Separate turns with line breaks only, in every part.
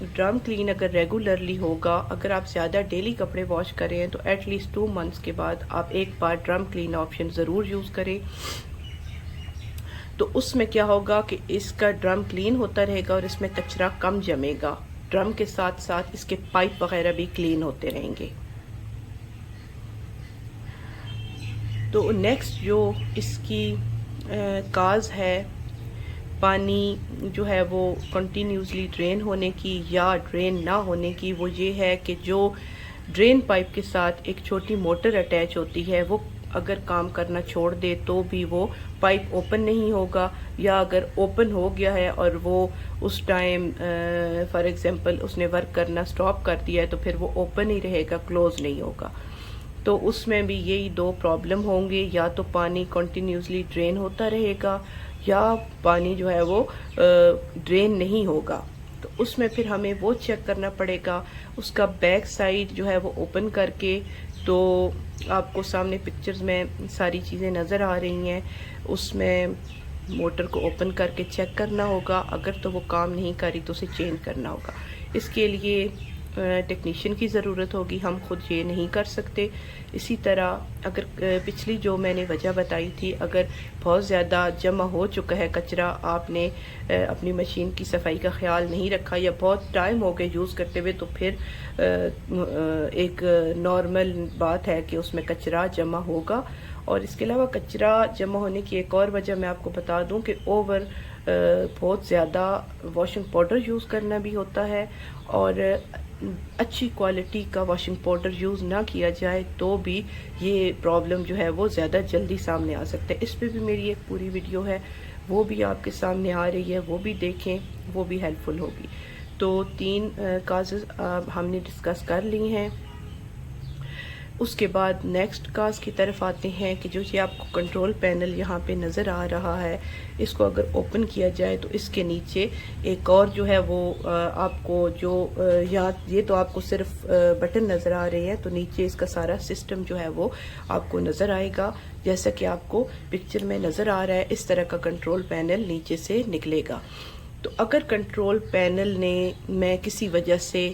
Drum clean اگر regularly ہوگا، اگر آپ زیادہ ڈیلی کپڑے واش کریں ہیں تو ایٹ لیسٹ 2 منتھس کے بعد آپ ایک بار ڈرم کلین آپشن ضرور یوز کریں. تو اس میں کیا ہوگا کہ اس کا ڈرم کلین ہوتا رہے گا اور اس میں کچرا کم جمے گا. ڈرم کے ساتھ ساتھ اس کے پائپ وغیرہ بھی کلین ہوتے رہیں گے. تو نیکسٹ جو اس کی کاز ہے پانی جو ہے وہ کنٹینیوسلی ڈرین ہونے کی یا ڈرین نہ ہونے کی، وہ یہ ہے کہ جو ڈرین پائپ کے ساتھ ایک چھوٹی موٹر اٹیچ ہوتی ہے وہ اگر کام کرنا چھوڑ دے تو بھی وہ پائپ اوپن نہیں ہوگا، یا اگر اوپن ہو گیا ہے اور وہ اس ٹائم فار ایگزامپل اس نے ورک کرنا سٹاپ کر دیا ہے تو پھر وہ اوپن ہی رہے گا، کلوز نہیں ہوگا. تو اس میں بھی یہی 2 پرابلم ہوں گے، یا تو پانی کنٹینیوسلی ڈرین ہوتا رہے گا یا پانی جو ہے وہ ڈرین نہیں ہوگا. تو اس میں پھر ہمیں وہ چیک کرنا پڑے گا. اس کا بیک سائڈ جو ہے وہ اوپن کر کے، تو آپ کو سامنے پکچرز میں ساری چیزیں نظر آ رہی ہیں، اس میں موٹر کو اوپن کر کے چیک کرنا ہوگا. اگر تو وہ کام نہیں کری تو اسے چینج کرنا ہوگا. اس کے لیے ٹیکنیشین کی ضرورت ہوگی، ہم خود یہ نہیں کر سکتے. اسی طرح اگر پچھلی جو میں نے وجہ بتائی تھی، اگر بہت زیادہ جمع ہو چکا ہے کچرا، آپ نے اپنی مشین کی صفائی کا خیال نہیں رکھا یا بہت ٹائم ہو گئے یوز کرتے ہوئے، تو پھر ایک نارمل بات ہے کہ اس میں کچرا جمع ہوگا. اور اس کے علاوہ کچرا جمع ہونے کی ایک اور وجہ میں آپ کو بتا دوں کہ بہت زیادہ واشنگ پاؤڈر یوز کرنا بھی ہوتا ہے، اور اچھی کوالٹی کا واشنگ پاؤڈر یوز نہ کیا جائے تو بھی یہ پرابلم جو ہے وہ زیادہ جلدی سامنے آ سکتا ہے. اس پہ بھی میری ایک پوری ویڈیو ہے، وہ بھی آپ کے سامنے آ رہی ہے، وہ بھی دیکھیں، وہ بھی ہیلپ فل ہوگی. تو 3 کازز ہم نے ڈسکس کر لی ہیں. اس کے بعد نیکسٹ کاز کی طرف آتے ہیں کہ جو یہ آپ کو کنٹرول پینل یہاں پہ نظر آ رہا ہے، اس کو اگر اوپن کیا جائے تو اس کے نیچے ایک اور جو ہے وہ آپ کو جو یہ تو آپ کو صرف بٹن نظر آ رہے ہیں، تو نیچے اس کا سارا سسٹم جو ہے وہ آپ کو نظر آئے گا. جیسا کہ آپ کو پکچر میں نظر آ رہا ہے، اس طرح کا کنٹرول پینل نیچے سے نکلے گا. تو اگر کنٹرول پینل میں کسی وجہ سے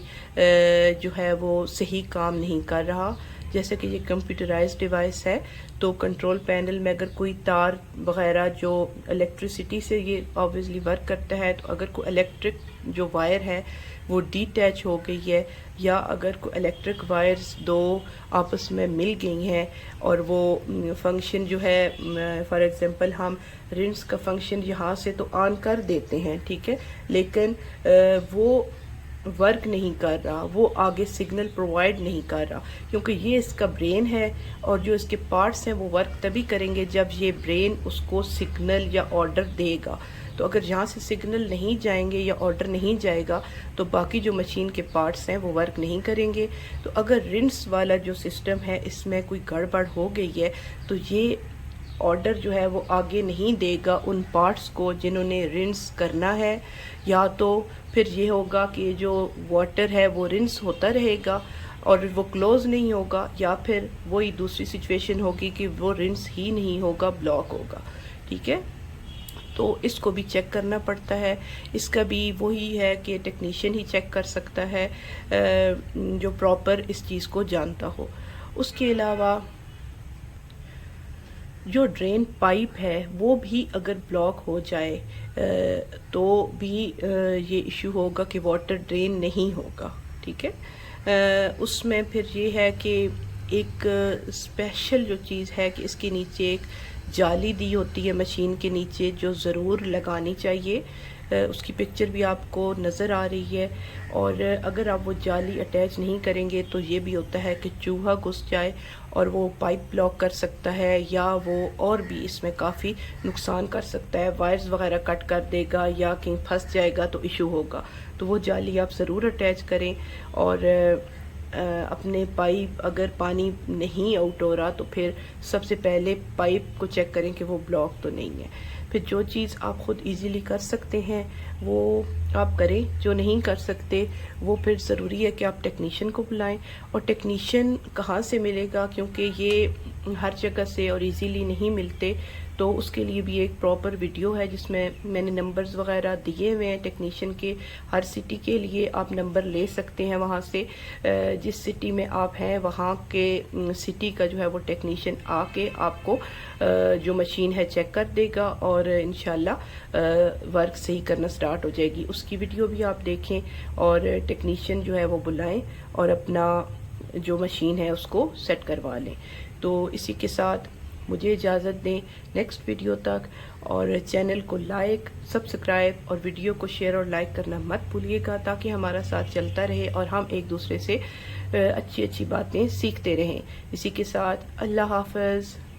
جو ہے وہ صحیح کام نہیں کر رہا، جیسے کہ یہ کمپیوٹرائز ڈیوائس ہے، تو کنٹرول پینل میں اگر کوئی تار وغیرہ جو الیکٹریسٹی سے یہ آبویسلی ورک کرتا ہے، تو اگر کوئی الیکٹرک جو وائر ہے وہ ڈی ٹیچ ہو گئی ہے، یا اگر کوئی الیکٹرک وائرز 2 آپس میں مل گئی ہیں اور وہ فنکشن جو ہے فار ایگزامپل ہم رنس کا فنکشن یہاں سے تو آن کر دیتے ہیں، ٹھیک ہے، لیکن وہ ورک نہیں کر رہا، وہ آگے سگنل پرووائڈ نہیں کر رہا، کیونکہ یہ اس کا برین ہے اور جو اس کے پارٹس ہیں وہ ورک تبھی کریں گے جب یہ برین اس کو سگنل یا آرڈر دے گا. تو اگر یہاں سے سگنل نہیں جائیں گے یا آرڈر نہیں جائے گا تو باقی جو مشین کے پارٹس ہیں وہ ورک نہیں کریں گے. تو اگر رنس والا جو سسٹم ہے اس میں کوئی گڑبڑ ہو گئی ہے تو یہ آرڈر جو ہے وہ آگے نہیں دے گا ان پارٹس کو جنہوں نے رنس کرنا ہے، یا تو پھر یہ ہوگا کہ جو واٹر ہے وہ رنس ہوتا رہے گا اور وہ کلوز نہیں ہوگا، یا پھر وہی دوسری سچویشن ہوگی کہ وہ رنس ہی نہیں ہوگا، بلاک ہوگا. ٹھیک ہے، تو اس کو بھی چیک کرنا پڑتا ہے. اس کا بھی وہی ہے کہ ٹیکنیشین ہی چیک کر سکتا ہے جو پراپر اس چیز کو جانتا ہو. اس کے علاوہ جو ڈرین پائپ ہے وہ بھی اگر بلاک ہو جائے تو بھی یہ ایشو ہوگا کہ واٹر ڈرین نہیں ہوگا. ٹھیک ہے، اس میں پھر یہ ہے کہ ایک اسپیشل جو چیز ہے کہ اس کے نیچے ایک جالی دی ہوتی ہے مشین کے نیچے جو ضرور لگانی چاہیے. اس کی پکچر بھی آپ کو نظر آ رہی ہے، اور اگر آپ وہ جالی اٹیچ نہیں کریں گے تو یہ بھی ہوتا ہے کہ چوہا گھس جائے اور وہ پائپ بلاک کر سکتا ہے، یا وہ اور بھی اس میں کافی نقصان کر سکتا ہے، وائرز وغیرہ کٹ کر دے گا یا کہیں پھنس جائے گا تو ایشو ہوگا. تو وہ جالی آپ ضرور اٹیچ کریں. اور اپنے پائپ اگر پانی نہیں آؤٹ ہو رہا تو پھر سب سے پہلے پائپ کو چیک کریں کہ وہ بلاک تو نہیں ہے. پھر جو چیز آپ خود ایزیلی کر سکتے ہیں وہ آپ کریں، جو نہیں کر سکتے وہ پھر ضروری ہے کہ آپ ٹیکنیشین کو بلائیں. اور ٹیکنیشین کہاں سے ملے گا، کیونکہ یہ ہر جگہ سے اور ایزیلی نہیں ملتے. تو تو اس کے لیے بھی ایک پراپر ویڈیو ہے جس میں میں نے نمبرز وغیرہ دیے ہوئے ہیں ٹیکنیشین کے. ہر سٹی کے لیے آپ نمبر لے سکتے ہیں وہاں سے. جس سٹی میں آپ ہیں وہاں کے سٹی کا جو ہے وہ ٹیکنیشین آ کے آپ کو جو مشین ہے چیک کر دے گا اور انشاءاللہ ورک صحیح کرنا سٹارٹ ہو جائے گی. اس کی ویڈیو بھی آپ دیکھیں اور ٹیکنیشین جو ہے وہ بلائیں اور اپنا جو مشین ہے اس کو سیٹ کروا لیں. تو اسی کے ساتھ مجھے اجازت دیں نیکسٹ ویڈیو تک. اور چینل کو لائک سبسکرائب اور ویڈیو کو شیئر اور لائک کرنا مت بھولیے گا تاکہ ہمارا ساتھ چلتا رہے اور ہم ایک دوسرے سے اچھی اچھی باتیں سیکھتے رہیں. اسی کے ساتھ اللہ حافظ.